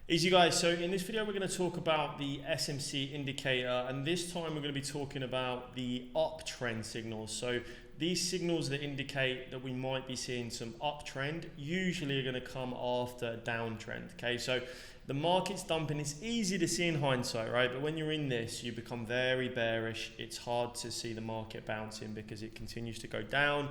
Easy guys, so in this video we're going to talk about the SMC indicator, and this time we're going to be talking about the uptrend signals. So these signals that indicate that we might be seeing some uptrend usually are going to come after a downtrend. Okay, so the market's dumping. It's easy to see in hindsight, right? But when you're in this, you become very bearish. It's hard to see the market bouncing because it continues to go down.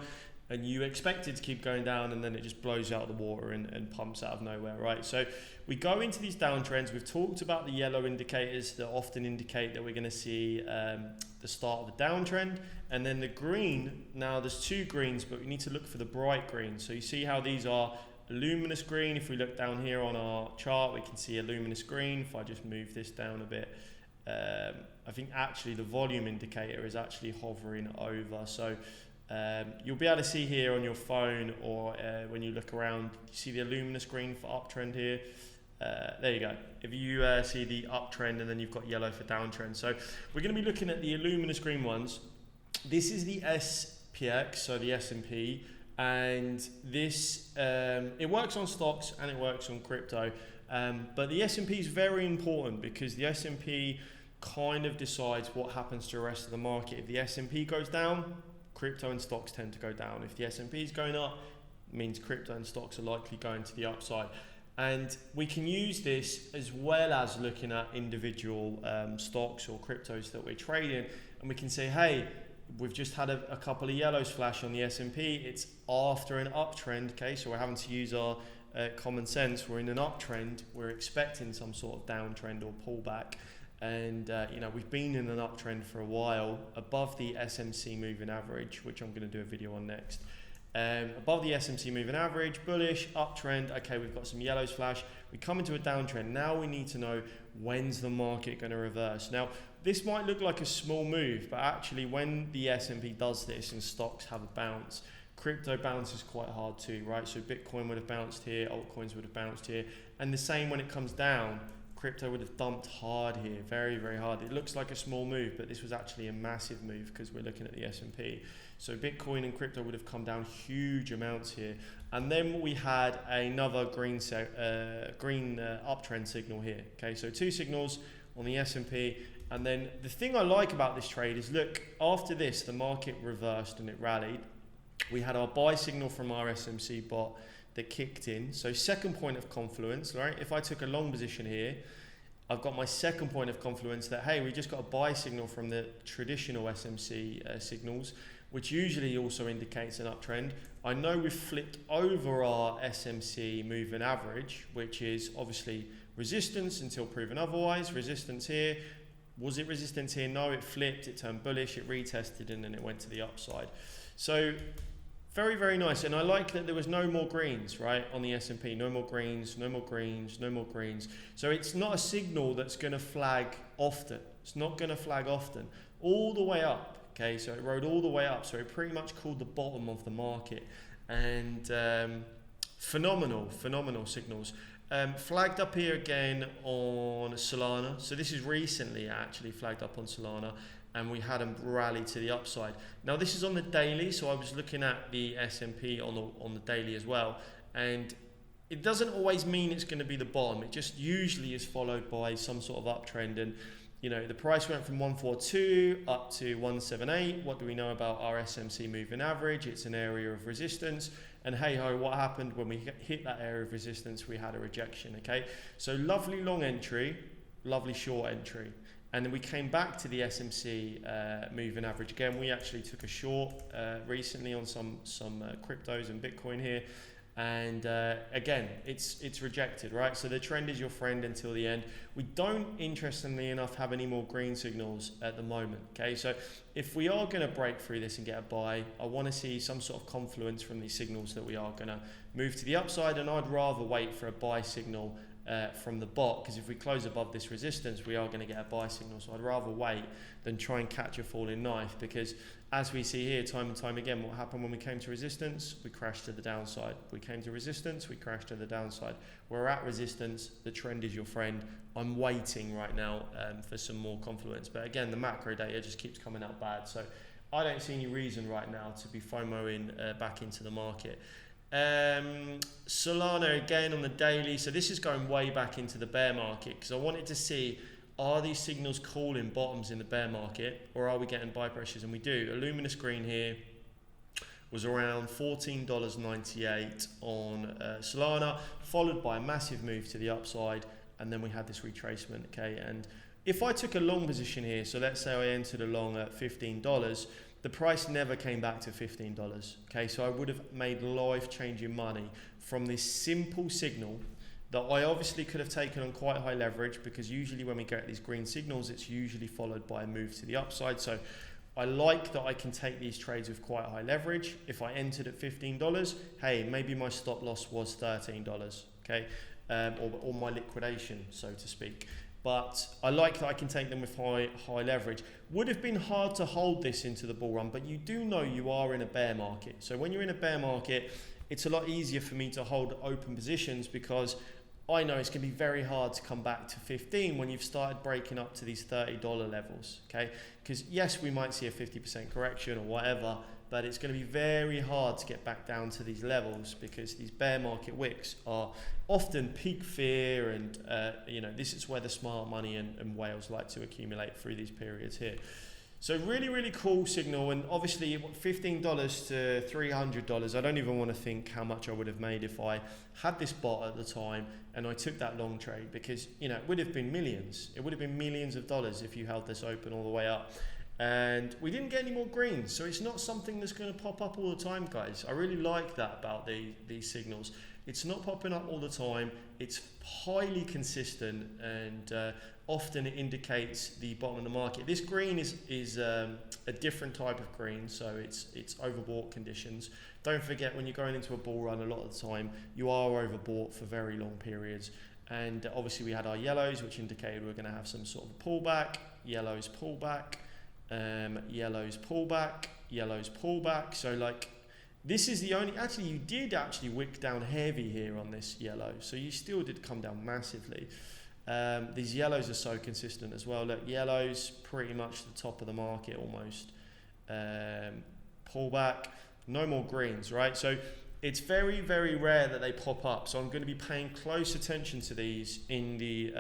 And you expect it to keep going down, and then it just blows out of the water and pumps out of nowhere, right? So we go into these downtrends. We've talked about the yellow indicators that often indicate that we're going to see the start of a downtrend, and then the green. Now there's two greens, but we need to look for the bright green. So you see how these are a luminous green. If we look down here on our chart, we can see a luminous green. If I just move this down a bit, I think actually the volume indicator is actually hovering over. So you'll be able to see here on your phone or when you look around, you see the luminous green for uptrend here. There you go. If you see the uptrend, and then you've got yellow for downtrend. So we're going to be looking at the luminous green ones. This is the SPX, so the S&P, and this it works on stocks and it works on crypto. But the S&P is very important because the S&P kind of decides what happens to the rest of the market. If the S&P goes down, crypto and stocks tend to go down. If the S&P is going up, it means crypto and stocks are likely going to the upside. And we can use this as well as looking at individual stocks or cryptos that we're trading, and we can say, hey, we've just had a couple of yellows flash on the S&P. It's after an uptrend, okay? So we're having to use our common sense. We're in an uptrend. We're expecting some sort of downtrend or pullback. And we've been in an uptrend for a while, above the SMC moving average, which I'm going to do a video on next. Above the SMC moving average, bullish, uptrend. Okay, we've got some yellows flash. We come into a downtrend. Now we need to know, when's the market going to reverse? Now, this might look like a small move, but actually when the S&P does this and stocks have a bounce, crypto bounces quite hard too, right? So Bitcoin would have bounced here, altcoins would have bounced here. And the same when it comes down. Crypto would have dumped hard here, very, very hard. It looks like a small move, but this was actually a massive move because we're looking at the S&P. So Bitcoin and crypto would have come down huge amounts here. And then we had another green uptrend signal here. Okay, so two signals on the S&P. And then the thing I like about this trade is, look, after this, the market reversed and it rallied. We had our buy signal from our SMC bot that kicked in. So second point of confluence, right? If I took a long position here, I've got my second point of confluence that, hey, we just got a buy signal from the traditional SMC signals, which usually also indicates an uptrend. I know we've flipped over our SMC moving average, which is obviously resistance until proven otherwise. Resistance here. Was it resistance here? No, it flipped, it turned bullish, it retested, and then it went to the upside. So very, very nice. And I like that there was no more greens, right, on the S&P. No more greens, no more greens, no more greens. So it's not a signal that's going to flag often. It's not going to flag often. All the way up, okay? So it rode all the way up. So it pretty much called the bottom of the market. And phenomenal signals. Flagged up here again on Solana. So this is recently actually flagged up on Solana. And we had them rally to the upside. Now this is on the daily, so I was looking at the S&P on the daily as well, and it doesn't always mean it's going to be the bottom. It just usually is followed by some sort of uptrend, and the price went from 142 up to 178. What do we know about our SMC moving average? It's an area of resistance, and hey ho, what happened when we hit that area of resistance? We had a rejection. Okay, so lovely long entry, lovely short entry. And then we came back to the SMC moving average again. We actually took a short recently on some cryptos and Bitcoin here, and again, it's rejected, right? So the trend is your friend until the end. We don't, interestingly enough, have any more green signals at the moment. Okay, so if we are going to break through this and get a buy, I want to see some sort of confluence from these signals that we are going to move to the upside, and I'd rather wait for a buy signal from the bot, because if we close above this resistance, we are going to get a buy signal. So I'd rather wait than try and catch a falling knife, because as we see here time and time again, what happened when we came to resistance? We crashed to the downside. We came to resistance, we crashed to the downside. We're at resistance, the trend is your friend. I'm waiting right now for some more confluence, but again, the macro data just keeps coming out bad, so I don't see any reason right now to be FOMOing back into the market. Solana again on the daily. So this is going way back into the bear market because I wanted to see, are these signals calling bottoms in the bear market, or are we getting buy pressures? And we do. A luminous green here was around $14.98 on Solana, followed by a massive move to the upside, and then we had this retracement, okay? And if I took a long position here, so let's say I entered a long at $15, the price never came back to $15, okay? So I would have made life-changing money from this simple signal that I obviously could have taken on quite high leverage, because usually when we get these green signals, it's usually followed by a move to the upside. So I like that I can take these trades with quite high leverage. If I entered at $15, hey, maybe my stop loss was $13, okay? Or my liquidation, so to speak. But I like that I can take them with high leverage. Would have been hard to hold this into the bull run, but you do know you are in a bear market. So when you're in a bear market, it's a lot easier for me to hold open positions, because I know it's going to be very hard to come back to 15 when you've started breaking up to these $30 levels, okay? Because yes, we might see a 50% correction or whatever, but it's going to be very hard to get back down to these levels, because these bear market wicks are often peak fear, and this is where the smart money and whales like to accumulate through these periods here. So really, really cool signal, and obviously $15 to $300, I don't even want to think how much I would have made if I had this bot at the time and I took that long trade, because it would have been millions. It would have been millions of dollars if you held this open all the way up. And we didn't get any more greens, so it's not something that's going to pop up all the time, guys. I really like that about these signals. It's not popping up all the time. It's highly consistent, and often it indicates the bottom of the market. This green is a different type of green, so it's overbought conditions. Don't forget, when you're going into a bull run, a lot of the time you are overbought for very long periods. And obviously we had our yellows, which indicated we're going to have some sort of pullback. Yellows pullback, yellows pullback, yellows pullback. So like, this is the only, actually you did actually wick down heavy here on this yellow, so you still did come down massively. These yellows are so consistent as well. Look, yellows pretty much the top of the market almost. Pullback, no more greens, right? So it's very, very rare that they pop up. So I'm going to be paying close attention to these in the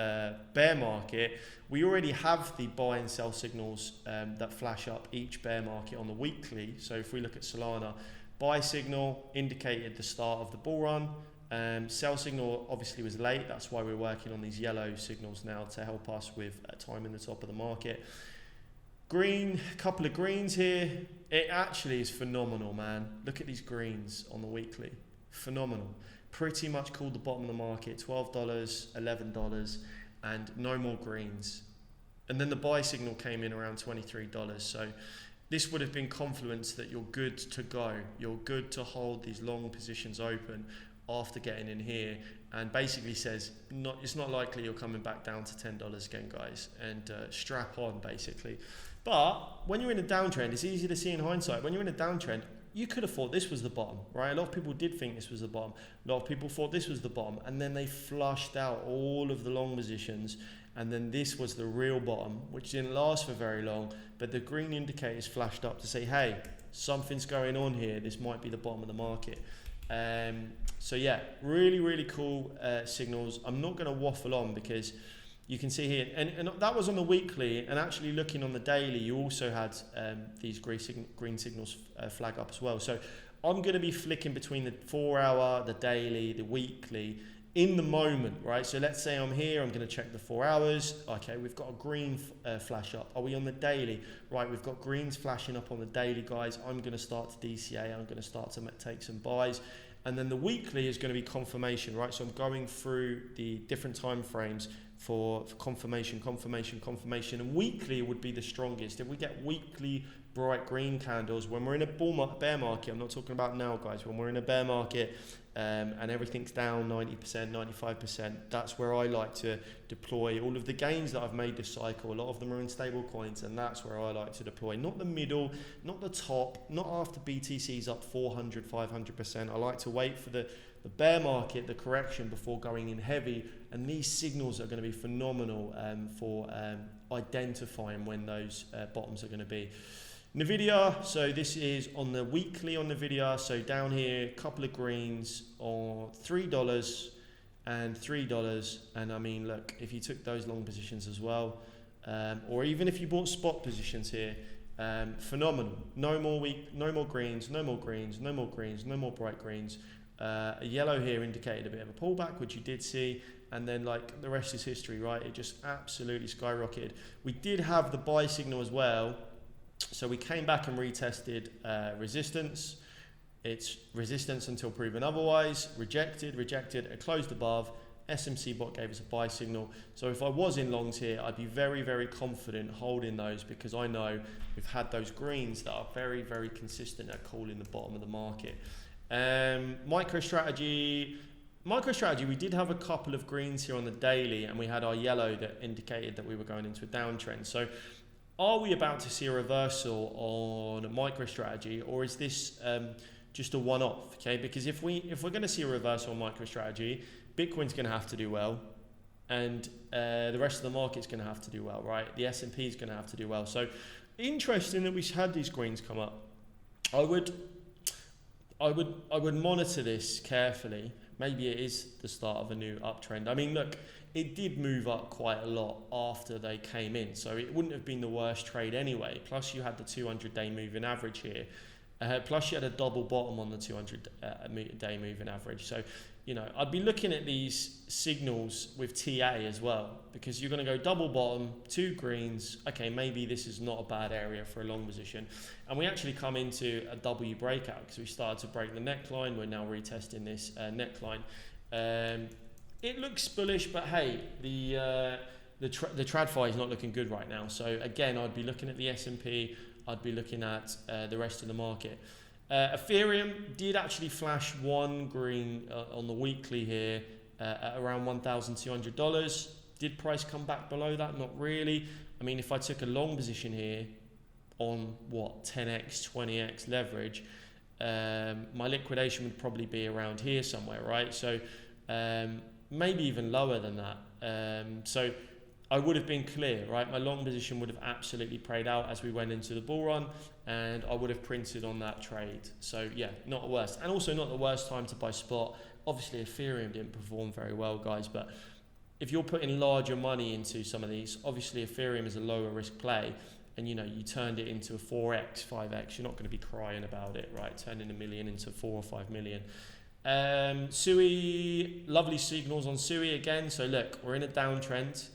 bear market. We already have the buy and sell signals that flash up each bear market on the weekly. So if we look at Solana, buy signal indicated the start of the bull run. Sell signal obviously was late. That's why we're working on these yellow signals now to help us with time in the top of the market. Green, a couple of greens here. It actually is phenomenal, man. Look at these greens on the weekly. Phenomenal. Pretty much called the bottom of the market. $12, $11, and no more greens. And then the buy signal came in around $23. So this would have been confluence that you're good to go. You're good to hold these long positions open after getting in here, and basically says it's not likely you're coming back down to $10 again, guys, and strap on basically. But when you're in a downtrend, it's easy to see in hindsight. When you're in a downtrend, you could have thought this was the bottom, right? A lot of people did think this was the bottom. A lot of people thought this was the bottom, and then they flushed out all of the long positions, and then this was the real bottom, which didn't last for very long, but the green indicators flashed up to say, hey, something's going on here. This might be the bottom of the market. So yeah, really, really cool signals. I'm not going to waffle on, because you can see here, and that was on the weekly, and actually looking on the daily, you also had these green signals flag up as well. So I'm going to be flicking between the 4 hour, the daily, the weekly, in the moment, right? So let's say I'm here, I'm going to check the 4 hours. Okay, we've got a green flash up. Are we on the daily? Right, we've got greens flashing up on the daily, guys. I'm going to start to DCA. I'm going to start to take some buys. And then the weekly is going to be confirmation, right? So I'm going through the different time frames for confirmation. And weekly would be the strongest. If we get weekly bright green candles, when we're in a bear market, I'm not talking about now, guys, when we're in a bear market and everything's down 90%, 95%, that's where I like to deploy all of the gains that I've made this cycle. A lot of them are in stable coins, and that's where I like to deploy. Not the middle, not the top, not after BTC's up 400, 500%. I like to wait for the bear market, the correction, before going in heavy, and these signals are going to be phenomenal for identifying when those bottoms are going to be. NVIDIA, so this is on the weekly on NVIDIA. So down here, a couple of greens on $3 and $3. And I mean, look, if you took those long positions as well, or even if you bought spot positions here, phenomenal. No more greens, no more greens, no more greens, no more bright greens. A yellow here indicated a bit of a pullback, which you did see. And then like the rest is history, right? It just absolutely skyrocketed. We did have the buy signal as well. So we came back and retested resistance. It's resistance until proven otherwise. Rejected, it closed above. SMC bot gave us a buy signal. So if I was in longs here, I'd be very, very confident holding those, because I know we've had those greens that are very, very consistent at calling the bottom of the market. MicroStrategy, we did have a couple of greens here on the daily, and we had our yellow that indicated that we were going into a downtrend. So are we about to see a reversal on MicroStrategy, or is this just a one-off? Okay, because if we're going to see a reversal on MicroStrategy, Bitcoin's going to have to do well, and the rest of the market's going to have to do well, right? The S&P is going to have to do well. So interesting that we had these greens come up. I would monitor this carefully. Maybe it is the start of a new uptrend. I mean, look, it did move up quite a lot after they came in, so it wouldn't have been the worst trade anyway. Plus, you had the 200-day moving average here. Plus, you had a double bottom on the 200-day moving average. So, you know, I'd be looking at these signals with TA as well, because you're going to go double bottom, 2 greens. Okay, maybe this is not a bad area for a long position. And we actually come into a W breakout because we started to break the neckline. We're now retesting this neckline. It looks bullish, but hey, the TradFi is not looking good right now. So again, I'd be looking at the S&P. I'd be looking at the rest of the market. Ethereum did actually flash one green on the weekly here at around $1,200. Did price come back below that? Not really. I mean, if I took a long position here on 10x, 20x leverage, my liquidation would probably be around here somewhere, right? So maybe even lower than that. So I would have been clear, right? My long position would have absolutely prayed out as we went into the bull run, and I would have printed on that trade. So yeah, not the worst. And also not the worst time to buy spot. Obviously, Ethereum didn't perform very well, guys, but if you're putting larger money into some of these, obviously Ethereum is a lower risk play, and you know, you turned it into a 4x, 5x, you're not going to be crying about it, right? Turning $1 million into 4 or 5 million. SUI, lovely signals on SUI again. So look, we're in a downtrend.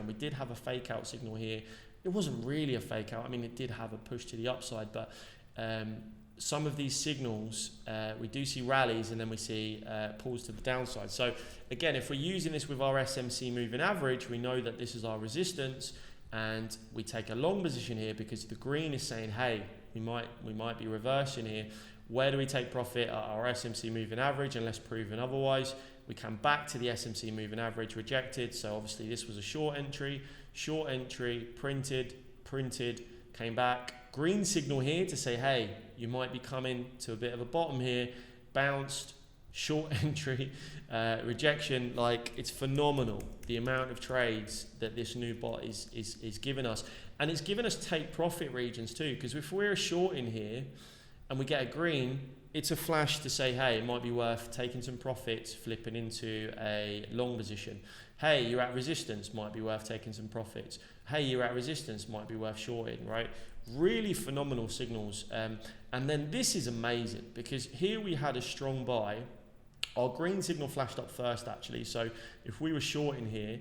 We did have a fake out signal here. It wasn't really a fake out. I mean, it did have a push to the upside, but some of these signals, we do see rallies and then we see pulls to the downside. So again, if we're using this with our SMC moving average, we know that this is our resistance, and we take a long position here because the green is saying, hey, we might be reversing here. Where do we take profit? At our SMC moving average, unless proven otherwise. We come back to the SMC moving average, rejected. So obviously this was a short entry, printed, came back. Green signal here to say, hey, you might be coming to a bit of a bottom here, bounced, short entry, rejection. Like, it's phenomenal the amount of trades that this new bot is giving us. And it's given us take profit regions too, because if we're short in here and we get a green, it's a flash to say, hey, it might be worth taking some profits, flipping into a long position. Hey, you're at resistance, might be worth taking some profits. Hey, you're at resistance, might be worth shorting, right? Really phenomenal signals. And then this is amazing, because here we had a strong buy. Our green signal flashed up first, actually. So if we were short in here,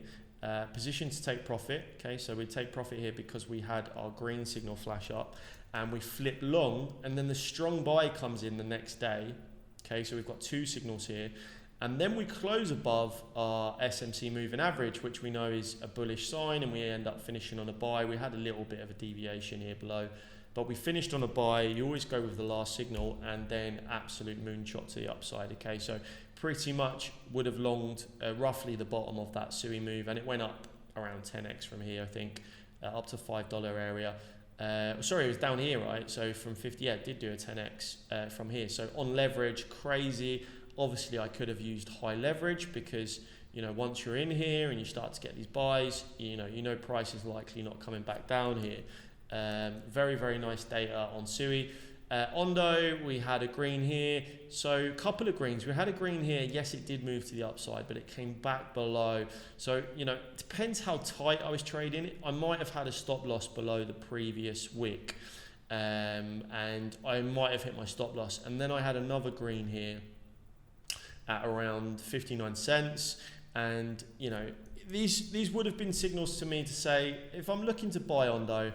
position to take profit, okay? So we'd take profit here because we had our green signal flash up, and we flip long, and then the strong buy comes in the next day. Okay, so we've got 2 signals here, and then we close above our SMC moving average, which we know is a bullish sign, and we end up finishing on a buy. We had a little bit of a deviation here below, but we finished on a buy. You always go with the last signal, and then absolute moonshot to the upside. Okay, so pretty much would have longed roughly the bottom of that SUI move, and it went up around 10x from here, I think, up to $5 area. Sorry, it was down here, right? So from 50, yeah, it did do a 10x from here. So on leverage, crazy. Obviously, I could have used high leverage because, you know, once you're in here and you start to get these buys, you know price is likely not coming back down here. Very, very nice data on SUI. Ondo, we had a green here. So a couple of greens. We had a green here. Yes, it did move to the upside, but it came back below. So, you know, it depends how tight I was trading it. I might have had a stop loss below the previous wick. And I might have hit my stop loss. And then I had another green here at around 59 cents. And, you know, these would have been signals to me to say, if I'm looking to buy Ondo,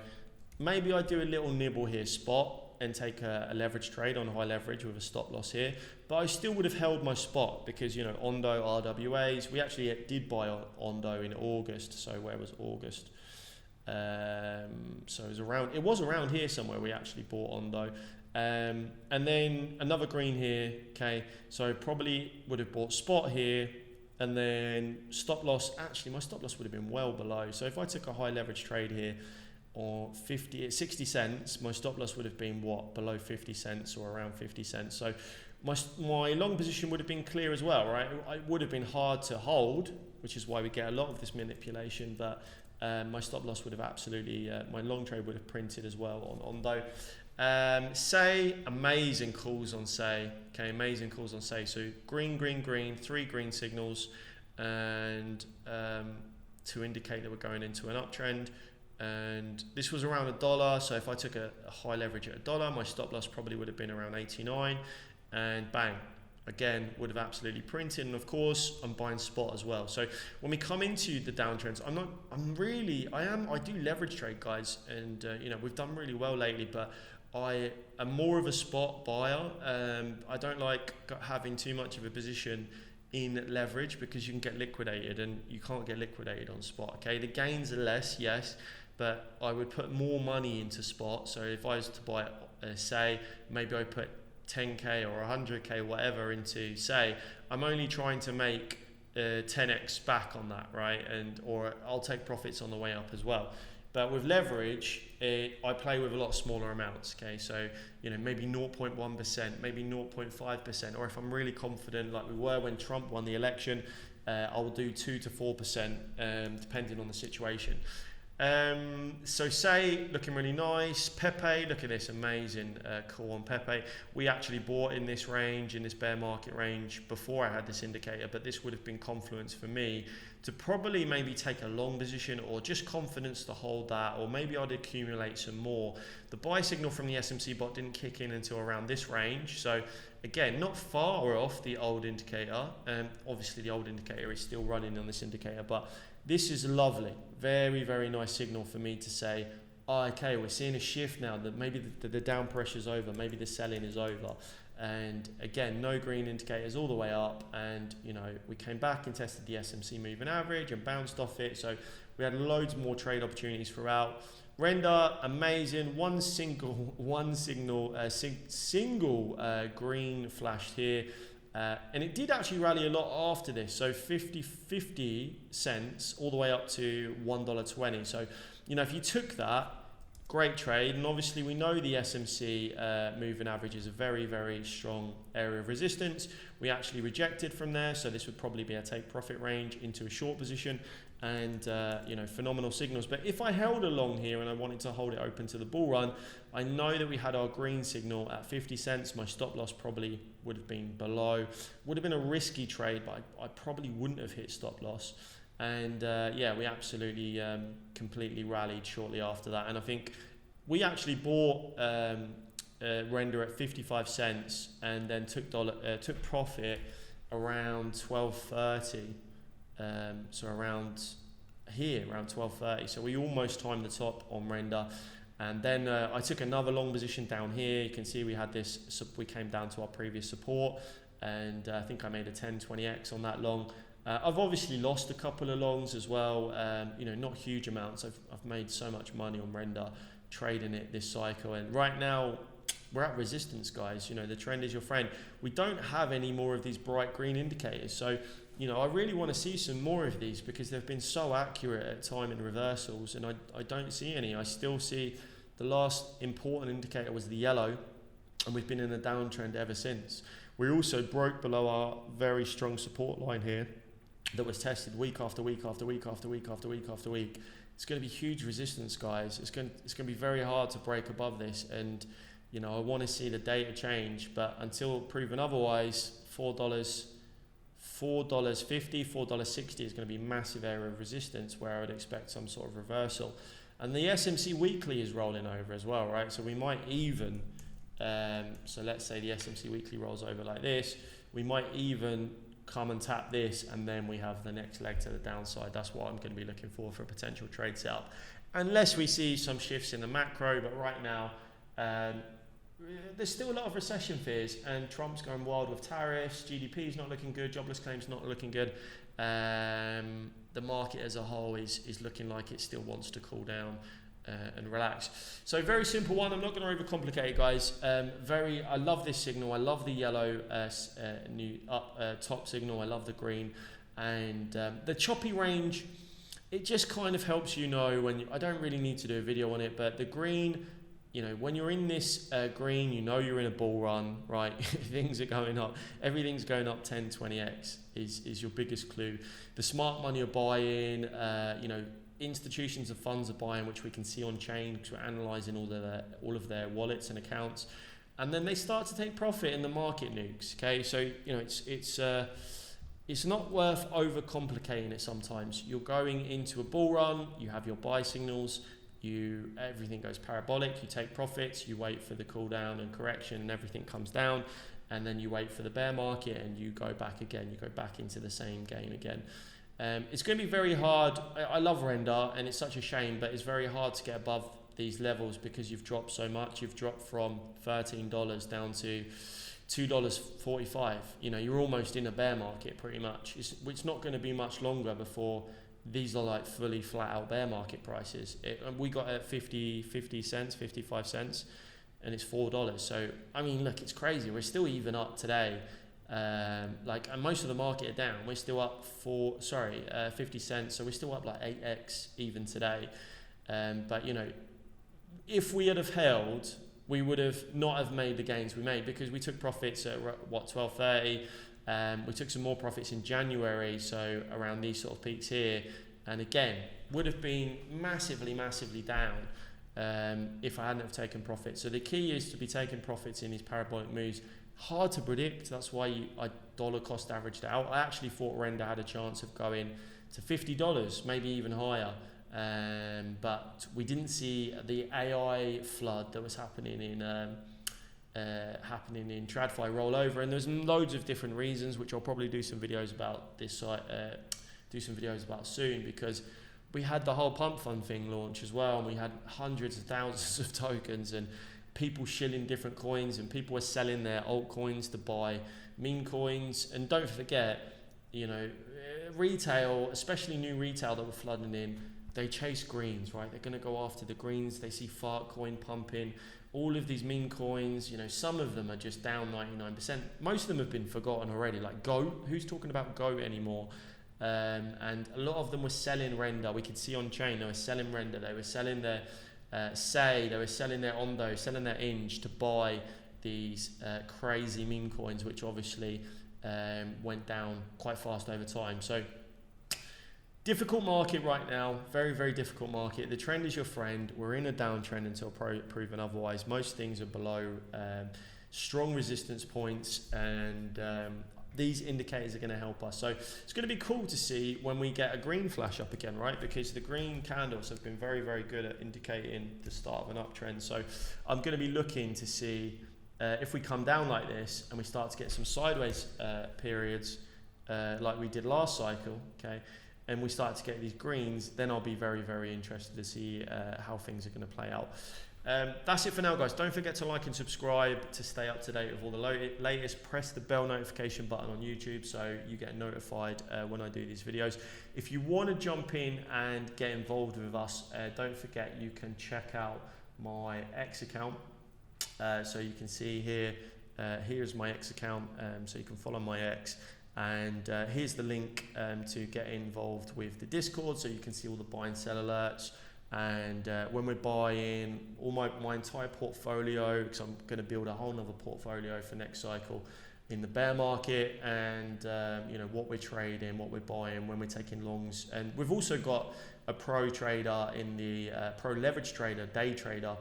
maybe I do a little nibble here, spot, and take a leverage trade on high leverage with a stop loss here. But I still would have held my spot because, you know, Ondo, RWAs, we actually did buy Ondo in August. So where was August? So it was around here somewhere we actually bought Ondo. And then another green here, okay. So probably would have bought spot here. And then stop loss, actually my stop loss would have been well below. So if I took a high leverage trade here, or 60 cents, my stop loss would have been what? Below 50 cents or around 50 cents. So my long position would have been clear as well, right? It would have been hard to hold, which is why we get a lot of this manipulation, but my stop loss would have absolutely, my long trade would have printed as well on Ondo. Say, amazing calls on Say, okay, amazing calls on Say. So green, green, green, 3 green signals, and to indicate that we're going into an uptrend. And this was around $1, so if I took a high leverage at $1, my stop loss probably would have been around 89, and bang, again, would have absolutely printed. And of course, I'm buying spot as well. So when we come into the downtrends, I do leverage trade, guys, and you know, we've done really well lately, but I am more of a spot buyer. I don't like having too much of a position in leverage because you can get liquidated, and you can't get liquidated on spot. Okay, the gains are less, yes, but I would put more money into spot. So if I was to buy, say, maybe I put 10k or 100k, whatever, into Say, I'm only trying to make 10x back on that, right? Or I'll take profits on the way up as well. But with leverage, I play with a lot smaller amounts, okay? So, you know, maybe 0.1%, maybe 0.5%, or if I'm really confident, like we were when Trump won the election, I'll do 2 to 4%, depending on the situation. So Say, looking really nice. Pepe, look at this, amazing call on Pepe. We actually bought in this range, in this bear market range, before I had this indicator, but this would have been confluence for me to probably maybe take a long position, or just confidence to hold that, or maybe I'd accumulate some more. The buy signal from the SMC bot didn't kick in until around this range. So again, not far off the old indicator. Obviously the old indicator is still running on this indicator, but this is lovely. Very, very nice signal for me to say, oh, okay, we're seeing a shift now, that maybe the down pressure is over, maybe the selling is over. And again, no green indicators all the way up, and you know, we came back and tested the SMC moving average and bounced off it. So we had loads more trade opportunities throughout. Render, amazing. One single green flashed here. And it did actually rally a lot after this, so 50 cents all the way up to $1.20. So, you know, if you took that, great trade. And obviously we know the SMC moving average is a very, very strong area of resistance. We actually rejected from there, so this would probably be a take profit range into a short position, and you know, phenomenal signals. But if I held along here and I wanted to hold it open to the bull run, I know that we had our green signal at 50 cents. My stop loss probably would have been below. Would have been a risky trade, but I probably wouldn't have hit stop loss. And yeah, we absolutely completely rallied shortly after that. And I think we actually bought Render at 55 cents and then took profit around 12.30. So around here, around 12.30. So we almost timed the top on Render. And then I took another long position down here. You can see we had this, we came down to our previous support, and I think I made a 10-20x on that long. I've obviously lost a couple of longs as well, you know, not huge amounts. I've made so much money on Render trading it this cycle, and right now we're at resistance, guys. You know, the trend is your friend. We don't have any more of these bright green indicators, so you know, I really want to see some more of these because they've been so accurate at time in reversals, and I don't see any. I still see the last important indicator was the yellow, and we've been in a downtrend ever since. We also broke below our very strong support line here that was tested week after week after week after week after week after week. It's going to be huge resistance, guys. It's going to be very hard to break above this, and you know, I want to see the data change, but until proven otherwise, $4.50, $4.60 is going to be a massive area of resistance where I would expect some sort of reversal. And the SMC weekly is rolling over as well, right? So we might even, so let's say the SMC weekly rolls over like this, we might even come and tap this, and then we have the next leg to the downside. That's what I'm going to be looking for a potential trade setup, unless we see some shifts in the macro. But right now, there's still a lot of recession fears, and Trump's going wild with tariffs. GDP is not looking good. Jobless claims not looking good. The market as a whole is looking like it still wants to cool down and relax. So very simple one. I'm not going to overcomplicate it, guys. I love this signal. I love the yellow new top signal. I love the green, and the choppy range. It just kind of helps you know when I don't really need to do a video on it, but the green. You know, when you're in this green, you know you're in a bull run, right? Things are going up. Everything's going up 10, 20x is your biggest clue. The smart money are buying, you know, institutions of funds are buying, which we can see on chain because we're analysing all of their wallets and accounts. And then they start to take profit in the market nukes, okay? So, you know, it's not worth overcomplicating it sometimes. You're going into a bull run, you have your buy signals, everything goes parabolic, you take profits, you wait for the cool down and correction, and everything comes down, and then you wait for the bear market and you go back again, you go back into the same game again. It's going to be very hard. I love render, and it's such a shame, but it's very hard to get above these levels because you've dropped so much. You've dropped from $13 down to $2.45. You know, you're almost in a bear market pretty much. It's not going to be much longer before these are like fully flat out bear market prices. We got at 50 cents, 55 cents, and it's $4. So, I mean, look, it's crazy. We're still even up today. And most of the market are down. We're still up 50 cents. So we're still up like 8x even today. But, you know, if we had have held, we would have not have made the gains we made because we took profits at, 12.30. We took some more profits in January, so around these sort of peaks here, and again would have been massively down if I hadn't have taken profits. So the key is to be taking profits in these parabolic moves. Hard to predict. That's why I dollar cost averaged out. I actually thought render had a chance of going to $50, maybe even higher, but we didn't see the AI flood that was happening in TradFi rollover, and there's loads of different reasons, which I'll probably do some videos about this site, soon, because we had the whole pump fund thing launch as well, and we had hundreds of thousands of tokens and people shilling different coins, and people were selling their altcoins to buy meme coins. And don't forget, you know, retail, especially new retail that were flooding in, they chase greens, right? They're going to go after the greens. They see fart coin pumping. All of these meme coins, you know, some of them are just down 99%. Most of them have been forgotten already, like GOAT. Who's talking about GOAT anymore? And a lot of them were selling render. We could see on chain, they were selling render. They were selling their they were selling their Ondo, selling their Inge to buy these crazy meme coins, which obviously went down quite fast over time. So difficult market right now, very difficult market. The trend is your friend. We're in a downtrend until proven otherwise. Most things are below strong resistance points, and these indicators are going to help us. So it's going to be cool to see when we get a green flash up again, right? Because the green candles have been very good at indicating the start of an uptrend. So I'm going to be looking to see if we come down like this and we start to get some sideways periods like we did last cycle, okay, and we start to get these greens, then I'll be very interested to see how things are going to play out. That's it for now, guys. Don't forget to like and subscribe to stay up to date with all the latest. Press the bell notification button on YouTube so you get notified when I do these videos. If you want to jump in and get involved with us, don't forget you can check out my X account. So you can see here, here's my X account, so you can follow my X. And here's the link to get involved with the Discord, so you can see all the buy and sell alerts. And when we're buying, all my entire portfolio, because I'm going to build a whole nother portfolio for next cycle, in the bear market, and you know, what we're trading, what we're buying, when we're taking longs. And we've also got a pro trader in the pro leverage trader, day trader,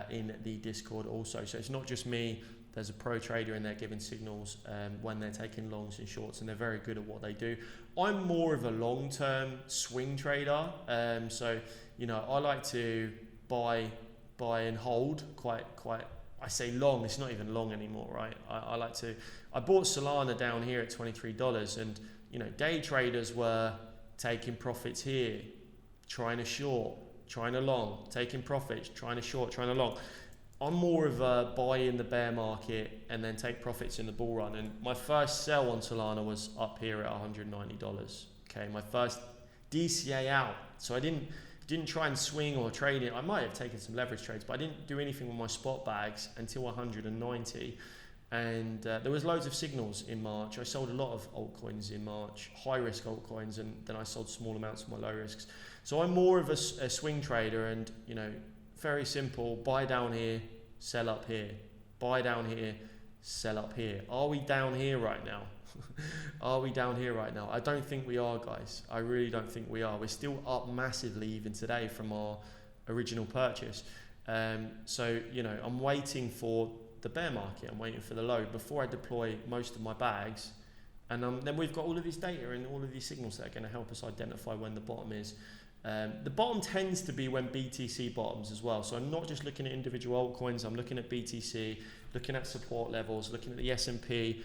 in the Discord also. So it's not just me. There's a pro trader in there giving signals when they're taking longs and shorts, and they're very good at what they do. I'm more of a long-term swing trader. So you know, I like to buy and hold quite. I say long, it's not even long anymore, right? I bought Solana down here at $23, and you know, day traders were taking profits here, trying to short, trying to long, taking profits, trying to short, trying to long. I'm more of a buy in the bear market and then take profits in the bull run. And my first sell on Solana was up here at $190. Okay, my first DCA out. So I didn't try and swing or trade it. I might have taken some leverage trades, but I didn't do anything with my spot bags until 190. And there was loads of signals in March. I sold a lot of altcoins in March, high risk altcoins, and then I sold small amounts of my low risks. So I'm more of a swing trader, and you know, very simple: buy down here, sell up here, buy down here, sell up here. Are we down here right now? Are we down here right now? I don't think we are, guys. I really don't think we are. We're still up massively even today from our original purchase. So, you know, I'm waiting for the bear market. I'm waiting for the low before I deploy most of my bags. And then we've got all of this data and all of these signals that are going to help us identify when the bottom is. The bottom tends to be when BTC bottoms as well. So I'm not just looking at individual altcoins. I'm looking at BTC, looking at support levels, looking at the S&P,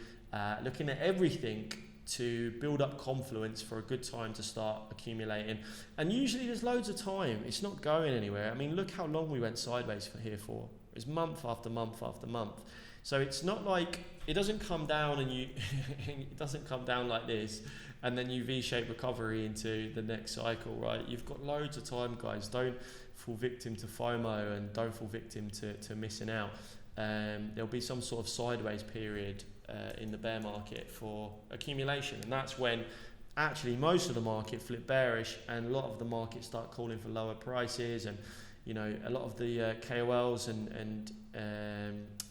looking at everything to build up confluence for a good time to start accumulating. And usually there's loads of time. It's not going anywhere. I mean, look how long we went sideways for here for. It's month after month after month. So it's not like it doesn't come down and you it doesn't come down like this and then you V-shape recovery into the next cycle, right? You've got loads of time, guys. Don't fall victim to FOMO and don't fall victim to missing out. There'll be some sort of sideways period in the bear market for accumulation, and that's when actually most of the market flip bearish and a lot of the market start calling for lower prices, and you know, a lot of the KOLs and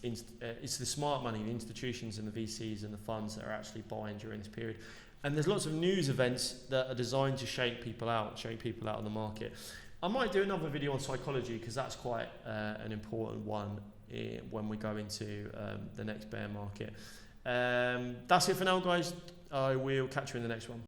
it's the smart money, the institutions and the VCs and the funds that are actually buying during this period. And there's lots of news events that are designed to shake people out of the market. I might do another video on psychology because that's quite an important one when we go into the next bear market. That's it for now, guys. I will catch you in the next one.